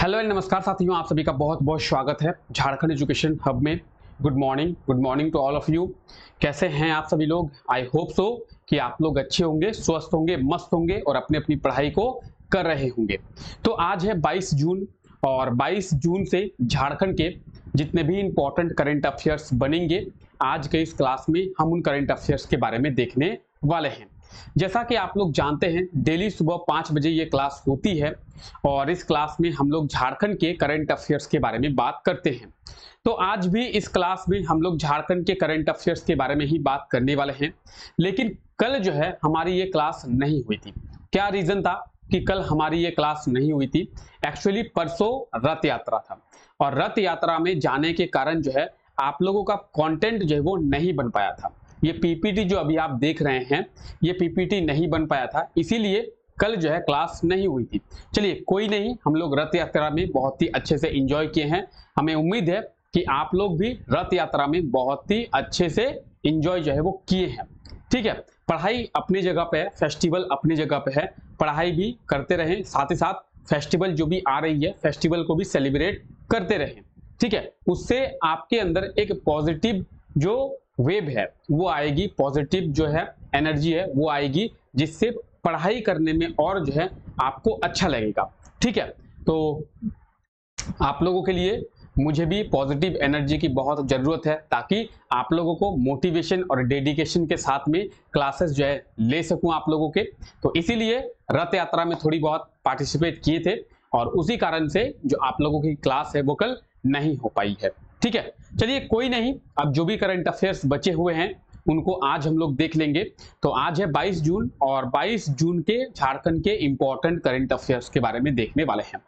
Hello and नमस्कार साथियों, आप सभी का बहुत बहुत स्वागत है झारखंड एजुकेशन हब में। Good morning to all of you. कैसे हैं आप सभी लोग? आई होप सो कि आप लोग अच्छे होंगे, स्वस्थ होंगे, मस्त होंगे और अपनी अपनी पढ़ाई को कर रहे होंगे। तो आज है 22 जून और 22 जून से झारखंड के जितने भी इंपॉर्टेंट करंट अफेयर्स बनेंगे, आज के इस क्लास में हम उन करंट अफेयर्स के बारे में देखने वाले हैं। जैसा कि आप लोग जानते हैं, डेली सुबह 5 बजे ये क्लास होती है और इस क्लास में हम लोग झारखंड के करंट अफेयर्स के बारे में बात करते हैं। तो आज भी इस क्लास में हम लोग झारखंड के करंट अफेयर्स के बारे में ही बात करने वाले हैं। लेकिन कल जो है हमारी ये क्लास नहीं हुई थी। क्या रीजन था कि कल हमारी ये क्लास नहीं हुई थी? एक्चुअली परसों रथ यात्रा था और रथ यात्रा में जाने के कारण जो है आप लोगों का कंटेंट जो है वो नहीं बन पाया था। ये पीपीटी जो अभी आप देख रहे हैं, ये पीपीटी नहीं बन पाया था, इसीलिए कल जो है क्लास नहीं हुई थी। चलिए कोई नहीं, हम लोग रथ यात्रा में बहुत ही अच्छे से एंजॉय किए हैं। हमें उम्मीद है कि आप लोग भी रथ यात्रा में बहुत ही अच्छे से एंजॉय जो है वो किए हैं। ठीक है, पढ़ाई अपनी जगह पे है, फेस्टिवल अपनी जगह पे है, पढ़ाई भी करते रहें, साथ ही साथ फेस्टिवल जो भी आ रही है फेस्टिवल को भी सेलिब्रेट करते रहें। ठीक है, उससे आपके अंदर एक पॉजिटिव जो वेब है वो आएगी, पॉजिटिव जो है एनर्जी है वो आएगी, जिससे पढ़ाई करने में और जो है आपको अच्छा लगेगा। ठीक है, तो आप लोगों के लिए मुझे भी पॉजिटिव एनर्जी की बहुत ज़रूरत है ताकि आप लोगों को मोटिवेशन और डेडिकेशन के साथ में क्लासेस जो है ले सकूं आप लोगों के। तो इसीलिए रथ यात्रा में थोड़ी बहुत पार्टिसिपेट किए थे और उसी कारण से जो आप लोगों की क्लास है वो कल नहीं हो पाई है। ठीक है, चलिए कोई नहीं, अब जो भी करंट अफेयर्स बचे हुए हैं उनको आज हम लोग देख लेंगे। तो आज है 22 जून और 22 जून के झारखंड के इंपॉर्टेंट करंट अफेयर्स के बारे में देखने वाले हैं।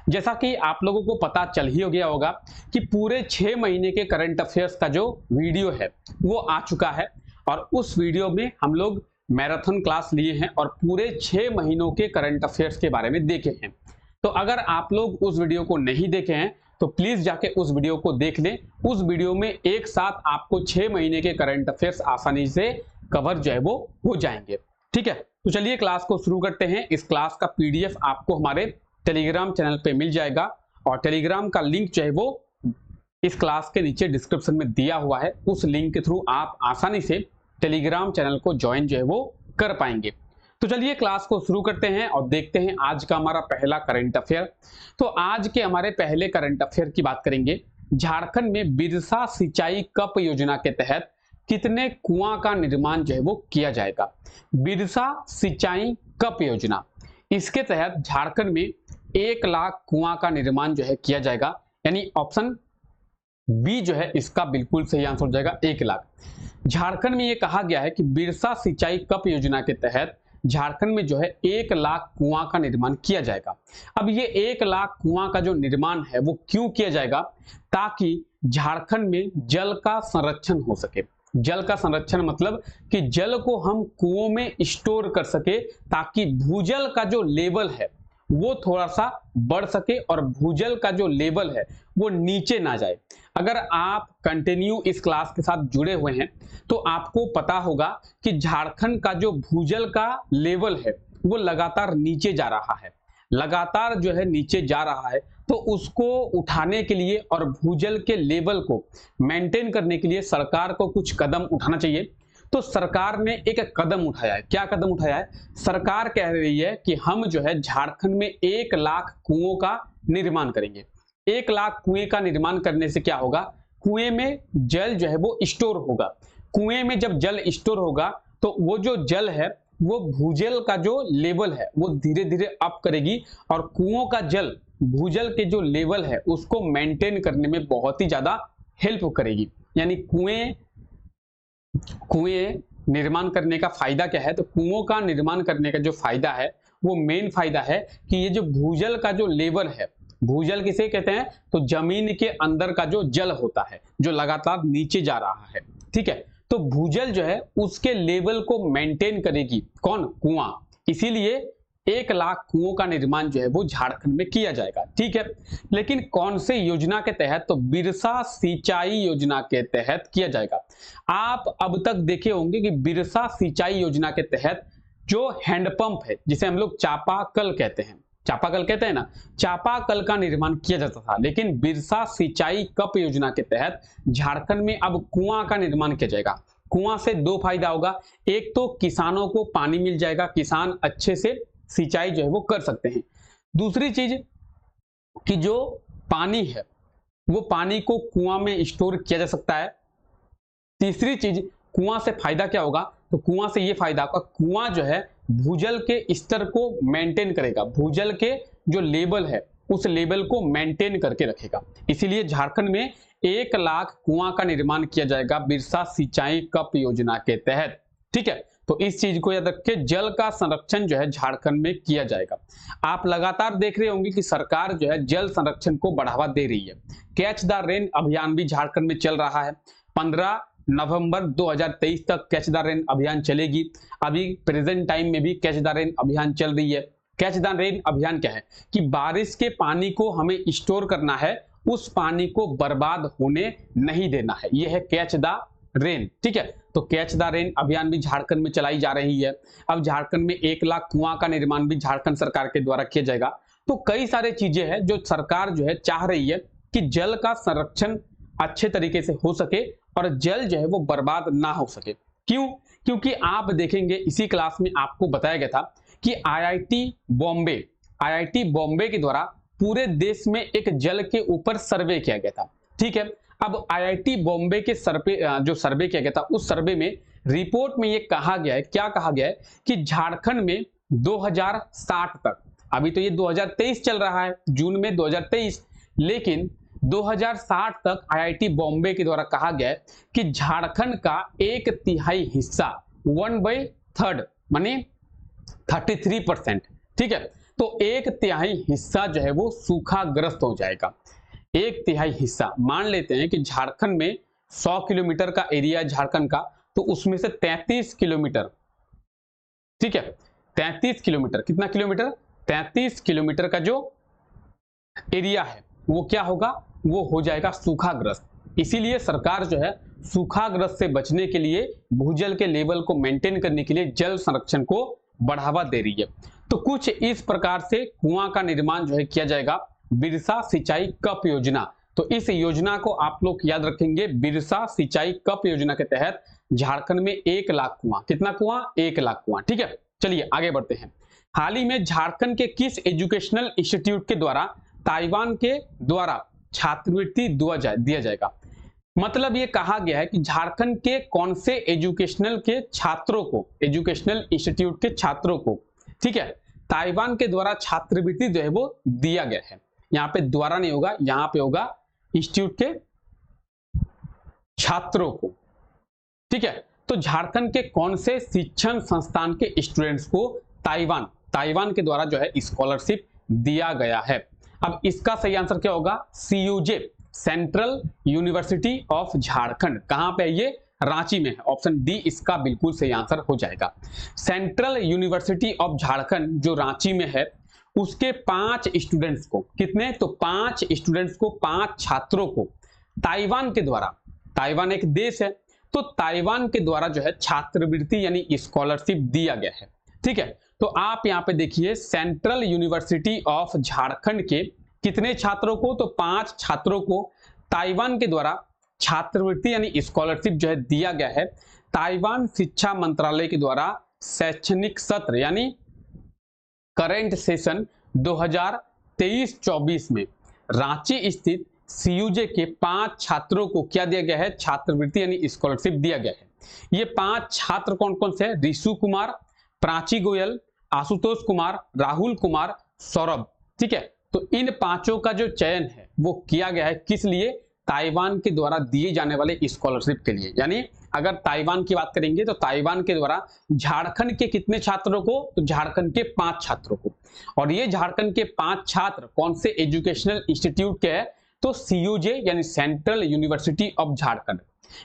जैसा कि आप लोगों को पता चल ही हो गया होगा कि पूरे 6 महीने के करंट अफेयर्स का जो वीडियो है वो आ चुका है और उस वीडियो में हम लोग मैराथन क्लास लिए हैं और पूरे 6 महीनों के करंट अफेयर्स के बारे में देखे हैं। तो अगर आप लोग उस वीडियो को नहीं देखे हैं तो प्लीज जाके उस वीडियो को देख लें। उस वीडियो में एक साथ आपको 6 महीने के करंट अफेयर्स आसानी से कवर जो है वो हो जाएंगे। ठीक है, तो चलिए क्लास को शुरू करते हैं। इस क्लास का पीडीएफ आपको हमारे टेलीग्राम चैनल पे मिल जाएगा और टेलीग्राम का लिंक जो है वो इस क्लास के नीचे डिस्क्रिप्शन में दिया हुआ है। उस लिंक के थ्रू आप आसानी से टेलीग्राम चैनल को ज्वाइन जो है वो कर पाएंगे। तो चलिए क्लास को शुरू करते हैं और देखते हैं आज का हमारा पहला करंट अफेयर। तो आज के हमारे पहले करंट अफेयर की बात करेंगे। झारखंड में बिरसा सिंचाई कप योजना के तहत कितने कुआं का निर्माण जो है वो किया जाएगा? बिरसा सिंचाई कप योजना, इसके तहत झारखंड में 1 लाख कुआं का निर्माण जो है किया जाएगा, यानी ऑप्शन बी जो है इसका बिल्कुल सही आंसर हो जाएगा 1 लाख। झारखंड में यह कहा गया है कि बिरसा सिंचाई कप योजना के तहत झारखंड में जो है 1 लाख कुआं का निर्माण किया जाएगा। अब ये 1 लाख कुआं का जो निर्माण है वो क्यों किया जाएगा? ताकि झारखंड में जल का संरक्षण हो सके। जल का संरक्षण मतलब कि जल को हम कुओं में स्टोर कर सके ताकि भूजल का जो लेवल है वो थोड़ा सा बढ़ सके और भूजल का जो लेवल है वो नीचे ना जाए। अगर आप कंटिन्यू इस क्लास के साथ जुड़े हुए हैं तो आपको पता होगा कि झारखंड का जो भूजल का लेवल है वो लगातार नीचे जा रहा है, लगातार जो है नीचे जा रहा है। तो उसको उठाने के लिए और भूजल के लेवल को मेंटेन करने के लिए सरकार को कुछ कदम उठाना चाहिए। तो सरकार ने एक कदम उठाया है। क्या कदम उठाया है? सरकार कह रही है कि हम जो है झारखंड में 1 लाख कुओं का निर्माण करेंगे। 1 लाख कुएं का निर्माण करने से क्या होगा? कुएं में जल जो है वो स्टोर होगा। कुएं में जब जल स्टोर होगा तो वो जो जल है वो भूजल का जो लेवल है वो धीरे धीरे अप करेगी और कुओं का जल भूजल के जो लेवल है उसको मेंटेन करने में बहुत ही ज्यादा हेल्प करेगी। यानी कुएं निर्माण करने का फायदा क्या है? तो कुओं का निर्माण करने का जो फायदा है वो मेन फायदा है कि ये जो भूजल का जो लेवल है, भूजल किसे कहते हैं? तो जमीन के अंदर का जो जल होता है जो लगातार नीचे जा रहा है। ठीक है, तो भूजल जो है उसके लेवल को मेंटेन करेगी कौन? कुआं। इसीलिए 1 लाख कुओं का निर्माण जो है वो झारखंड में किया जाएगा। ठीक है, लेकिन कौन से योजना के तहत? तो बिरसा सिंचाई योजना के तहत किया जाएगा। आप अब तक देखे होंगे कि बिरसा सिंचाई योजना के तहत जो हैंडपंप है जिसे हम लोग चापाकल कहते हैं, चापाकल कहते हैं ना, चापाकल का निर्माण किया जाता था, लेकिन बिरसा सिंचाई कप योजना के तहत झारखंड में अब कुआं का निर्माण किया जाएगा। कुआं से दो फायदा होगा, एक तो किसानों को पानी मिल जाएगा, किसान अच्छे से सिंचाई जो है वो कर सकते हैं। दूसरी चीज कि जो पानी है वो पानी को कुआं में स्टोर किया जा सकता है। तीसरी चीज, कुआं से फायदा क्या होगा, तो कुआं से ये फायदा होगा, कुआं जो है भूजल के स्तर को मेंटेन करेगा, भूजल के जो लेवल है उस लेवल को मेंटेन करके रखेगा। इसीलिए झारखंड में 1 लाख कुआं का निर्माण किया जाएगा बिरसा सिंचाई कप योजना के तहत। ठीक है, तो इस चीज को याद रखिए, जल का संरक्षण जो है झारखंड में किया जाएगा। आप लगातार देख रहे होंगे कि सरकार जो है जल संरक्षण को बढ़ावा दे रही है। कैच द रेन अभियान भी झारखंड में चल रहा है। 15 नवंबर 2023 तक कैच द रेन अभियान चलेगी। अभी प्रेजेंट टाइम में भी कैच द रेन अभियान चल रही है। कैच द रेन अभियान क्या है कि बारिश के पानी को हमें स्टोर करना है, उस पानी को बर्बाद होने नहीं देना है, यह है कैच द रेन। ठीक है, तो कैच द रेन अभियान भी झारखंड में चलाई जा रही है। अब झारखंड में 1 लाख कुआं का निर्माण भी झारखंड सरकार के द्वारा किया जाएगा। तो कई सारे चीजें हैं जो सरकार जो है चाह रही है कि जल का संरक्षण अच्छे तरीके से हो सके और जल जो है वो बर्बाद ना हो सके। क्यों? क्योंकि आप देखेंगे इसी क्लास में आपको बताया गया था कि आईआईटी बॉम्बे के द्वारा पूरे देश में एक जल के ऊपर सर्वे किया गया था। ठीक है, अब आईआईटी बॉम्बे के जो सर्वे किया गया था, उस सर्वे में रिपोर्ट में ये कहा गया है, क्या कहा गया है कि झारखंड में 2060 तक, अभी तो ये 2023 चल रहा है, जून में 2023, लेकिन 2060 तक आईआईटी बॉम्बे के द्वारा कहा गया है कि झारखंड का 1/3 हिस्सा 1/3 माने 33%। ठीक है, तो 1/3 हिस्सा जो है वो सूखाग्रस्त हो जाएगा। 1/3 हिस्सा, मान लेते हैं कि झारखंड में 100 किलोमीटर का एरिया झारखंड का, तो उसमें से 33 किलोमीटर, ठीक है, 33 किलोमीटर, कितना किलोमीटर, 33 किलोमीटर का जो एरिया है वो क्या होगा, वो हो जाएगा सूखाग्रस्त। इसीलिए सरकार जो है सूखाग्रस्त से बचने के लिए, भूजल के लेवल को मेंटेन करने के लिए जल संरक्षण को बढ़ावा दे रही है। तो कुछ इस प्रकार से कुआं का निर्माण जो है किया जाएगा बिरसा सिंचाई कप योजना। तो इस योजना को आप लोग याद रखेंगे, बिरसा सिंचाई कप योजना के तहत झारखंड में 1 लाख कुआं, कितना कुआं, 1 लाख कुआं। ठीक है, चलिए आगे बढ़ते हैं। हाल ही में झारखंड के किस एजुकेशनल इंस्टीट्यूट के द्वारा ताइवान के द्वारा छात्रवृत्ति दिया जाएगा? मतलब ये कहा गया है कि झारखंड के कौन से एजुकेशनल के छात्रों को, एजुकेशनल इंस्टीट्यूट के छात्रों को, ठीक है, ताइवान के द्वारा छात्रवृत्ति जो है वो दिया गया है। यहाँ पे द्वारा नहीं होगा, यहाँ पे होगा इंस्टीट्यूट के छात्रों को। ठीक है, तो झारखंड के कौन से शिक्षण संस्थान के स्टूडेंट्स को ताइवान के द्वारा जो है स्कॉलरशिप दिया गया है? अब इसका सही आंसर क्या होगा, CUJ, central university of Jharkhand. कहां पे ये, रांची में है। ऑप्शन डी इसका बिल्कुल सही आंसर हो जाएगा। सेंट्रल यूनिवर्सिटी ऑफ झारखंड जो रांची में है, उसके 5 स्टूडेंट्स को, कितने, तो 5 स्टूडेंट्स को, 5 छात्रों को ताइवान के द्वारा, ताइवान एक देश है, तो ताइवान के द्वारा जो है छात्रवृत्ति यानी स्कॉलरशिप दिया गया है। ठीक है, तो आप यहां पे देखिए सेंट्रल यूनिवर्सिटी ऑफ झारखंड के कितने छात्रों को, तो 5 छात्रों को ताइवान के द्वारा छात्रवृत्ति यानी स्कॉलरशिप जो है दिया गया है। ताइवान शिक्षा मंत्रालय के द्वारा शैक्षणिक सत्र यानी करेंट सेशन 2023-24 में रांची स्थित सीयूजे के 5 छात्रों को क्या दिया गया है, छात्रवृत्ति यानी स्कॉलरशिप दिया गया है। ये 5 छात्र कौन कौन से हैं, रिशु कुमार, प्राची गोयल, आशुतोष कुमार, राहुल कुमार, सौरभ। ठीक है, तो इन 5 का जो चयन है वो किया गया है किस लिए, ताइवान के द्वारा दिए जाने वाले स्कॉलरशिप के लिए। यानी अगर ताइवान की बात करेंगे तो ताइवान के द्वारा झारखंड के कितने छात्रों को, तो झारखंड के 5 छात्रों को। और ये झारखंड के 5 छात्र कौन से एजुकेशनल इंस्टीट्यूट के हैं, तो सीयूजे यानी सेंट्रल यूनिवर्सिटी ऑफ झारखंड।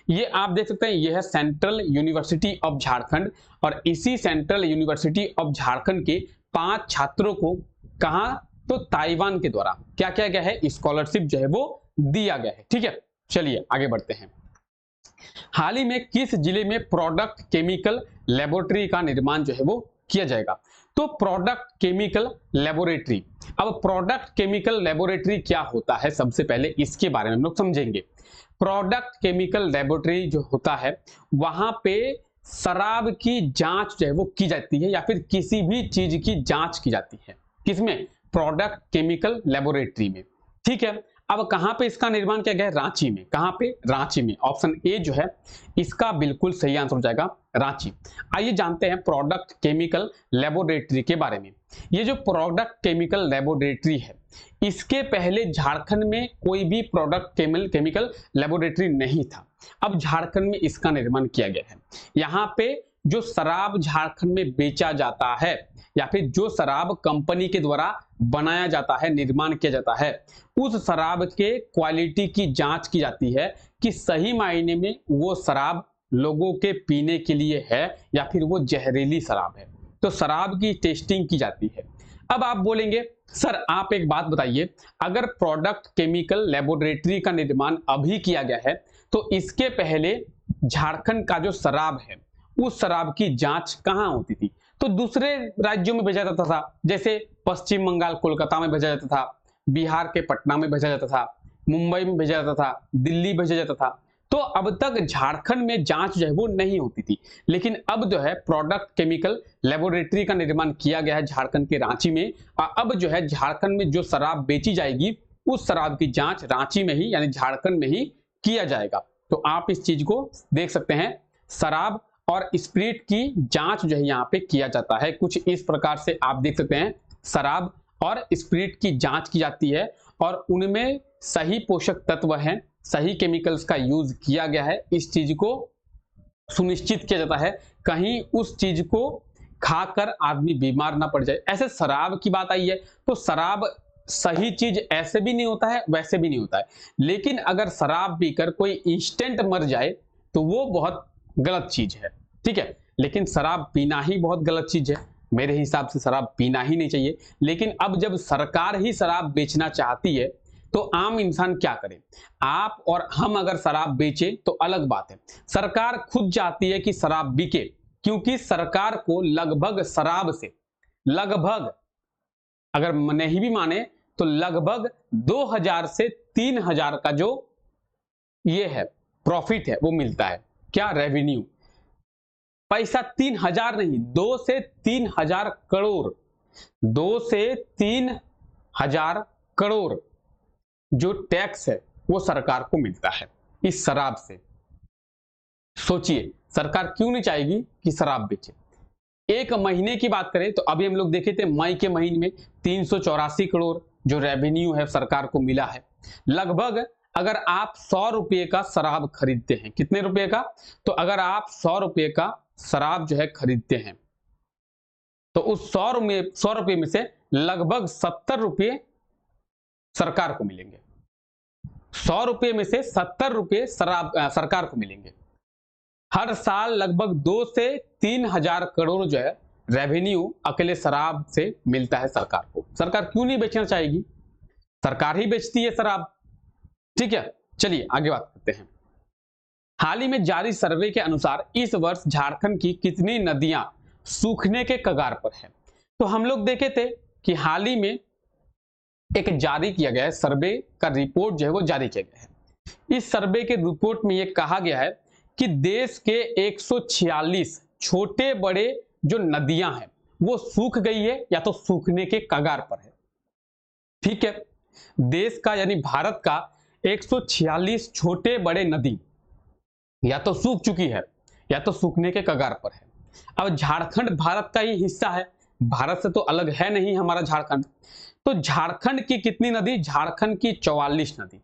ये आप देख सकते हैं, ये है सेंट्रल यूनिवर्सिटी ऑफ झारखंड, और इसी सेंट्रल यूनिवर्सिटी ऑफ झारखंड के 5 छात्रों को कहां, तो ताइवान के द्वारा क्या किया गया है, स्कॉलरशिप जो है वो दिया गया है। ठीक है, चलिए आगे बढ़ते हैं। हाल ही में किस जिले में प्रोडक्ट केमिकल लेबोरेटरी का निर्माण जो है वो किया जाएगा? तो प्रोडक्ट केमिकल लेबोरेटरी। अब प्रोडक्ट केमिकल लेबोरेटरी क्या होता है, सबसे पहले इसके बारे में हम लोग समझेंगे। प्रोडक्ट केमिकल लेबोरेटरी जो होता है वहां पे शराब की जांच जो है वो की जाती है, या फिर किसी भी चीज की जांच की जाती है। किसमें? प्रोडक्ट केमिकल लेबोरेटरी में। ठीक है, अब कहां पे इसका निर्माण किया गया है? रांची में। कहां पे? रांची में। ऑप्शन ए जो है इसका बिल्कुल सही आंसर हो जाएगा, रांची। आइए जानते हैं प्रोडक्ट केमिकल लेबोरेटरी के बारे में। ये जो प्रोडक्ट केमिकल लेबोरेटरी है, इसके पहले झारखंड में कोई भी प्रोडक्ट केमिकल लेबोरेटरी नहीं था। अब झारखंड में इसका निर्माण किया गया है। यहाँ पे जो शराब झारखंड में बेचा जाता है, या फिर जो शराब कंपनी के द्वारा बनाया जाता है, निर्माण किया जाता है, उस शराब के क्वालिटी की जांच की जाती है कि सही मायने में वो शराब लोगों के पीने के लिए है या फिर वो जहरीली शराब है। तो शराब की टेस्टिंग की जाती है। अब आप बोलेंगे सर आप एक बात बताइए, अगर प्रोडक्ट केमिकल लेबोरेटरी का निर्माण अभी किया गया है तो इसके पहले झारखंड का जो शराब है उस शराब की जांच कहां होती थी? तो दूसरे राज्यों में भेजा जाता था, जैसे पश्चिम बंगाल कोलकाता में भेजा जाता था, बिहार के पटना में भेजा जाता था, मुंबई में भेजा जाता था, दिल्ली भेजा जाता था। तो अब तक झारखंड में जांच जो है वो नहीं होती थी, लेकिन अब जो है प्रोडक्ट केमिकल लेबोरेटरी का निर्माण किया गया है झारखंड के रांची में। और अब जो है झारखंड में जो शराब बेची जाएगी उस शराब की जांच रांची में ही यानी झारखंड में ही किया जाएगा। तो आप इस चीज को देख सकते हैं, शराब और स्पिरिट की जांच जो है यहाँ पे किया जाता है। कुछ इस प्रकार से आप देख सकते हैं, शराब और स्पिरिट की जांच की जाती है और उनमें सही पोषक तत्व हैं, सही केमिकल्स का यूज किया गया है। इस चीज को सुनिश्चित किया जाता है कहीं उस चीज को खाकर आदमी बीमार ना पड़ जाए। ऐसे शराब की बात आई है तो शराब सही चीज ऐसे भी नहीं होता है, वैसे भी नहीं होता है। लेकिन अगर शराब पीकर कोई इंस्टेंट मर जाए तो वो बहुत गलत चीज है। ठीक है, लेकिन शराब पीना ही बहुत गलत चीज है। मेरे हिसाब से शराब पीना ही नहीं चाहिए। लेकिन अब जब सरकार ही शराब बेचना चाहती है तो आम इंसान क्या करे? आप और हम अगर शराब बेचे तो अलग बात है, सरकार खुद चाहती है कि शराब बिके, क्योंकि सरकार को लगभग शराब से लगभग, अगर नहीं भी माने तो लगभग 2000 से 3000 का जो ये है प्रॉफिट है वो मिलता है। क्या? रेवेन्यू। पैसा 3000 नहीं, 2 से 3000 करोड़, 2 से 3000 करोड़ जो टैक्स है वो सरकार को मिलता है इस शराब से। सोचिए सरकार क्यों नहीं चाहेगी कि शराब बेचे। एक महीने की बात करें तो अभी हम लोग देखे थे मई के महीने में 384 करोड़ जो रेवेन्यू है सरकार को मिला है। लगभग अगर आप 100 रुपये का शराब खरीदते हैं, कितने रुपए का? तो अगर आप 100 रुपये का शराब जो है खरीदते हैं तो उस 100 रुपये में से लगभग 70 रुपये सरकार को मिलेंगे। 100 रुपये में से 70 रुपये सरकार को मिलेंगे। हर साल लगभग 2 से 3000 करोड़ जो है रेवेन्यू अकेले शराब से मिलता है सरकार को। सरकार क्यों नहीं बेचना चाहेगी? सरकार ही बेचती है शराब। ठीक है, चलिए आगे बात करते हैं। हाल ही में जारी सर्वे के अनुसार इस वर्ष झारखंड की कितनी नदियां सूखने के कगार पर है? तो हम लोग देखे थे कि हाल ही में एक जारी किया गया है सर्वे का रिपोर्ट जो है वो जारी किया गया है। इस सर्वे के रिपोर्ट में यह कहा गया है कि देश के 146 छोटे बड़े जो नदियां हैं वो सूख गई है या तो सूखने के कगार पर है। ठीक है, देश का यानी भारत का 146 छोटे बड़े नदी या तो सूख चुकी है या तो सूखने के कगार पर है। अब झारखंड भारत का ही हिस्सा है, भारत से तो अलग है नहीं हमारा झारखंड। तो झारखंड की कितनी नदी? झारखंड की 44 नदी,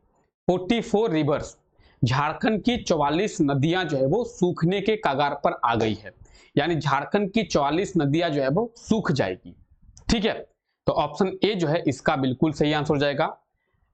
44 रिवर्स। झारखंड की 44 नदियां जो है वो सूखने के कगार पर आ गई है, यानी झारखंड की 44 नदियां जो है वो सूख जाएगी। ठीक है, तो ऑप्शन ए जो है इसका बिल्कुल सही आंसर हो जाएगा।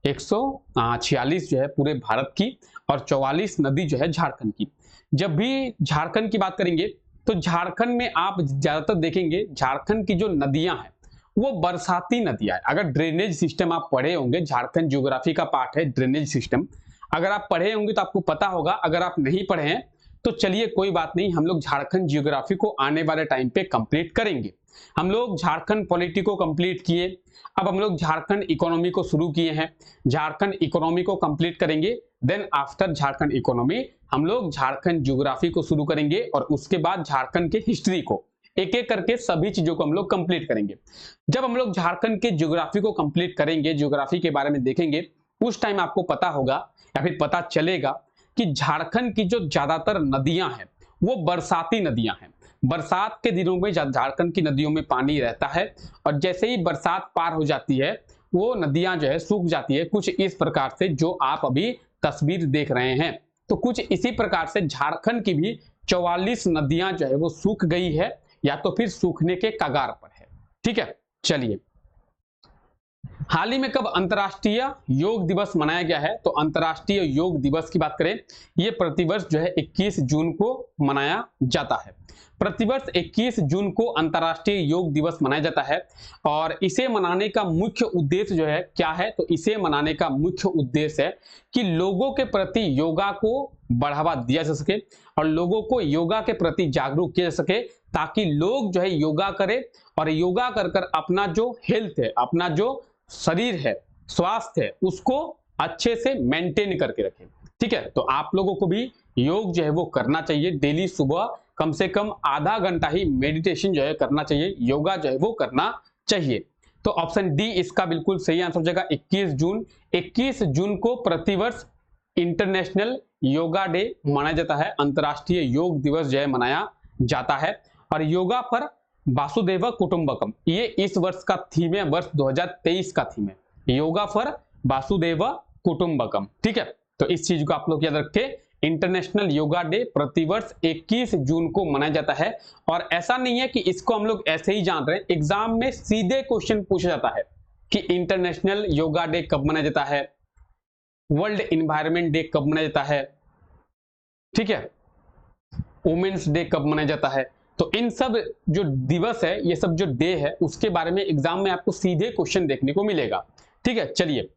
146 जो है पूरे भारत की और 44 नदी जो है झारखंड की। जब भी झारखंड की बात करेंगे तो झारखंड में आप ज्यादातर देखेंगे झारखंड की जो नदियां हैं वो बरसाती नदियां हैं। अगर ड्रेनेज सिस्टम आप पढ़े होंगे, झारखंड ज्योग्राफी का पार्ट है ड्रेनेज सिस्टम, अगर आप पढ़े होंगे तो आपको पता होगा। अगर आप नहीं पढ़े हैं तो चलिए कोई बात नहीं, हम लोग झारखंड जियोग्राफी को आने वाले टाइम पे कंप्लीट करेंगे। हम लोग झारखंड पॉलिटी को कंप्लीट किए, अब हम लोग झारखंड इकोनॉमी को शुरू किए हैं। झारखंड इकोनॉमी को कंप्लीट करेंगे, देन आफ्टर झारखंड इकोनॉमी हम लोग झारखंड ज्योग्राफी को शुरू करेंगे और उसके बाद झारखंड के हिस्ट्री को, एक एक करके सभी चीजों को हम लोग कंप्लीट करेंगे। जब हम लोग झारखंड के ज्योग्राफी को कंप्लीट करेंगे, ज्योग्राफी के बारे में देखेंगे, उस टाइम आपको पता होगा या फिर पता चलेगा कि झारखंड की जो ज्यादातर नदियां हैं वो बरसाती नदियां हैं। बरसात के दिनों में झारखंड की नदियों में पानी रहता है और जैसे ही बरसात पार हो जाती है वो नदियां जो है सूख जाती है, कुछ इस प्रकार से जो आप अभी तस्वीर देख रहे हैं। तो कुछ इसी प्रकार से झारखंड की भी 44 नदियां जो है वो सूख गई है या तो फिर सूखने के कगार पर है। ठीक है, चलिए हाल ही में कब अंतर्राष्ट्रीय योग दिवस मनाया गया है, तो अंतर्राष्ट्रीय योग दिवस की बात करें, ये प्रतिवर्ष जो है 21 जून को मनाया जाता है। प्रतिवर्ष 21 जून को अंतर्राष्ट्रीय योग दिवस मनाया जाता है और इसे मनाने का मुख्य उद्देश्य जो है क्या है, तो इसे मनाने का मुख्य उद्देश्य है कि लोगों के प्रति योगा को बढ़ावा दिया जा सके और लोगों को योगा के प्रति जागरूक किया जा सके, ताकि लोग जो है योगा करें और योगा कर कर अपना जो हेल्थ है, अपना जो शरीर है, स्वास्थ्य है, उसको अच्छे से मेंटेन करके रखें। ठीक है, तो आप लोगों को भी योग जो है वो करना चाहिए। डेली सुबह कम से कम आधा घंटा ही मेडिटेशन जो है करना चाहिए, योगा जो है वो करना चाहिए। तो ऑप्शन डी इसका बिल्कुल सही आंसर हो जाएगा 21 जून। 21 जून को प्रतिवर्ष इंटरनेशनल योगा डे मनाया जाता है, अंतर्राष्ट्रीय योग दिवस जो है मनाया जाता है। और योगा पर वासुदेव कुटुंबकम, ये इस वर्ष का थीम है, वर्ष 2023 का थीम है, योगा फॉर वासुदेव कुटुंबकम। ठीक है, तो इस चीज को आप लोग याद रखें, इंटरनेशनल योगा डे प्रतिवर्ष 21 जून को मनाया जाता है। और ऐसा नहीं है कि इसको हम लोग ऐसे ही जान रहे हैं, एग्जाम में सीधे क्वेश्चन पूछा जाता है कि इंटरनेशनल योगा डे कब मनाया जाता है, वर्ल्ड इन्वायरमेंट डे कब मनाया जाता है, ठीक है, वुमेन्स डे कब मनाया जाता है। तो इन सब जो दिवस है, ये सब जो डे है, उसके बारे में एग्जाम में आपको सीधे क्वेश्चन देखने को मिलेगा। ठीक है, चलिए,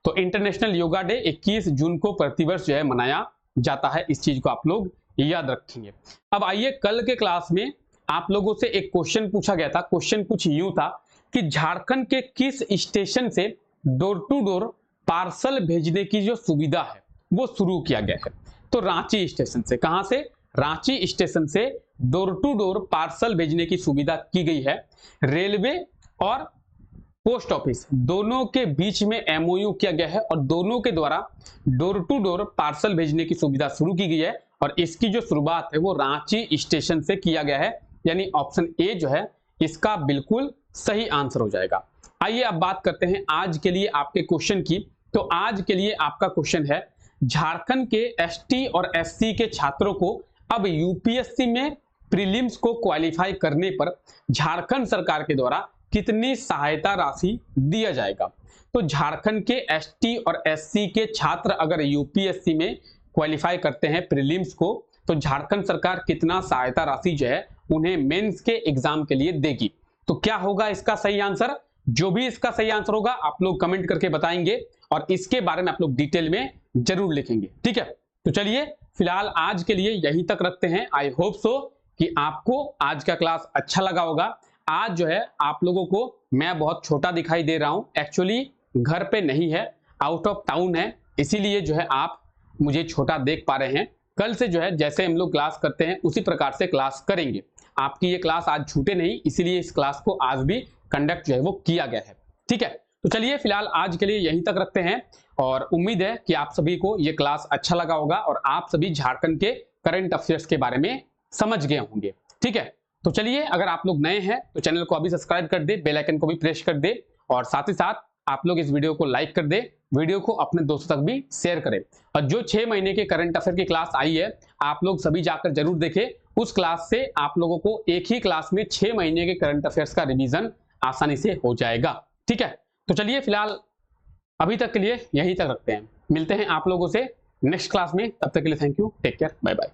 तो इंटरनेशनल योगा डे 21 जून को प्रतिवर्ष जो है मनाया जाता है, इस चीज को आप लोग याद रखेंगे। अब आइए, कल के क्लास में आप लोगों से एक क्वेश्चन पूछा गया था। क्वेश्चन कुछ यूं था कि झारखंड के किस स्टेशन से डोर टू डोर पार्सल भेजने की जो सुविधा है वो शुरू किया गया है। तो रांची स्टेशन से, कहां से, रांची स्टेशन से डोर टू डोर पार्सल भेजने की सुविधा की गई है। रेलवे और पोस्ट ऑफिस दोनों के बीच में एमओयू किया गया है और दोनों के द्वारा डोर टू डोर पार्सल भेजने की सुविधा शुरू की गई है और इसकी जो शुरुआत है वो रांची स्टेशन से किया गया है, यानी ऑप्शन ए जो है इसका बिल्कुल सही आंसर हो जाएगा। आइए अब बात करते हैं आज के लिए आपके क्वेश्चन की। तो आज के लिए आपका क्वेश्चन है, झारखंड के एसटी और एससी के छात्रों को अब यूपीएससी में प्रीलिम्स को क्वालिफाई करने पर झारखंड सरकार के द्वारा कितनी सहायता राशि दिया जाएगा। तो झारखंड के एसटी और एससी के छात्र अगर यूपीएससी में क्वालिफाई करते हैं प्रीलिम्स को, तो झारखंड सरकार कितना सहायता राशि जो है उन्हें मेंस के एग्जाम के लिए देगी। तो क्या होगा इसका सही आंसर, जो भी इसका सही आंसर होगा आप लोग कमेंट करके बताएंगे और इसके बारे में आप लोग डिटेल में जरूर लिखेंगे। ठीक है, तो चलिए फिलहाल आज के लिए यहीं तक रखते हैं। आई होप सो कि आपको आज का क्लास अच्छा लगा होगा। आज जो है आप लोगों को मैं बहुत छोटा दिखाई दे रहा हूं, एक्चुअली घर पे नहीं है, आउट ऑफ टाउन है, इसीलिए जो है आप मुझे छोटा देख पा रहे हैं। कल से जो है जैसे हम लोग क्लास करते हैं उसी प्रकार से क्लास करेंगे। आपकी ये क्लास आज छूटे नहीं, इसीलिए इस क्लास को आज भी कंडक्ट जो है वो किया गया है। ठीक है, तो चलिए फिलहाल आज के लिए यहीं तक रखते हैं और उम्मीद है कि आप सभी को ये क्लास अच्छा लगा होगा और आप सभी झारखंड के करंट अफेयर्स के बारे में समझ गए होंगे। ठीक है, तो चलिए अगर आप लोग नए हैं तो चैनल को अभी सब्सक्राइब कर दे, बेल आइकन को भी प्रेस कर दे और साथ ही साथ आप लोग इस वीडियो को लाइक कर दे, वीडियो को अपने दोस्तों तक भी शेयर करें। और जो 6 महीने के करंट अफेयर की क्लास आई है आप लोग सभी जाकर जरूर देखें, उस क्लास से आप लोगों को एक ही क्लास में 6 महीने के करंट अफेयर्स का रिवीजन आसानी से हो जाएगा। ठीक है, तो चलिए फिलहाल अभी तक के लिए यहीं तक रखते हैं, मिलते हैं आप लोगों से नेक्स्ट क्लास में, तब तक के लिए thank you, take care, bye bye.